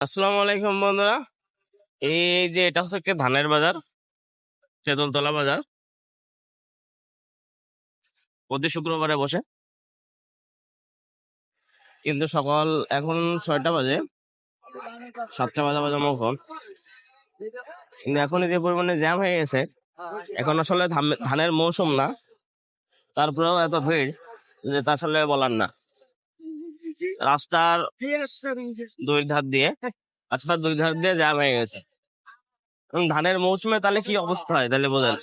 আসসালামু আলাইকুম বন্ধুরা। এই যে এটা হচ্ছে একটা ধানের বাজার, তেঁতুলতলা বাজার। প্রতি শুক্রবারে বসে, কিন্তু সকাল এখন 6টা বাজে, 7টা বাজে মখন। কিন্তু এখন যে পরিমাণে জ্যাম হয়ে গেছে, এখন আসলে ধানের মৌসুম না, তারপরেও এত ভিড় যে তা আসলে বলার না। রাস্তার দুই ধার দিয়ে জ্যাম হয়ে গেছে। ধানের মৌসুমে তাহলে কি অবস্থা হয় তাহলে বোঝেন।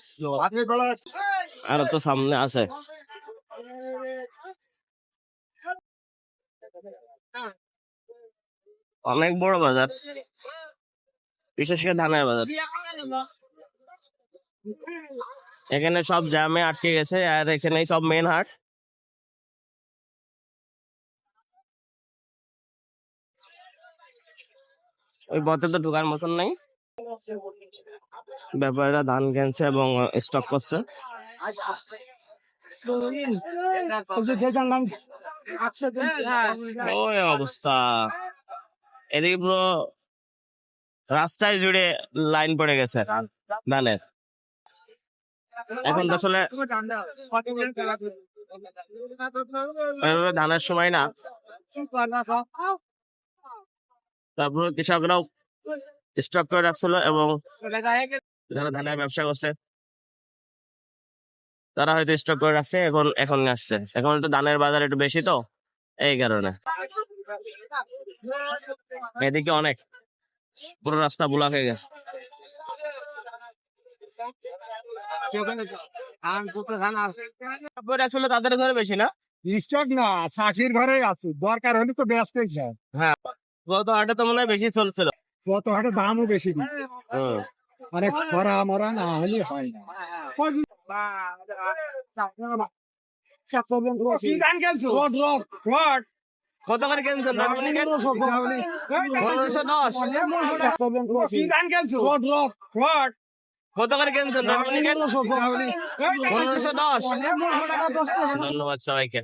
আর তো সামনে আছে অনেক বড় বাজার, বিশেষ করে ধানের বাজার। এখানে সব জ্যামে আটকে গেছে, আর এখানে সব মেন হাট। ওই পথে তো ঢোকার মতন নাই। ব্যাপারীরা ধান কিনছে এবং স্টক করছে। ওই অবস্থা, এদিকে পুরো রাস্তায় জুড়ে লাইন পড়ে গেছে ধানের। এখন তো আসলে ধানের সময় না, তারপরে কৃষকরাও স্টক করে রাখছিল এবং যারা ধানের ব্যবসা করছে তারা হয়তো স্টক করে রাখছে, এখন আসছে। এখন একটু ধানের বাজার একটু বেশি, তো এই কারণে এদিকে অনেক পুরো রাস্তা ব্লক হয়ে গেছে। আসলে তাদের ঘরে বেশি না, স্টক না, চাষির ঘরে আছে, দরকার হলে তো ব্যস্ত যায়। হ্যাঁ, গত হাটে তো মনে হয় বেশি চলছিল, কত হাটে দামও বেশি দিচ্ছে। মানে খরা মরা না হলে হয় না। কত করে কিনছেন? 1510। কত করে কিনছেন? 1510। ধন্যবাদ সবাইকে।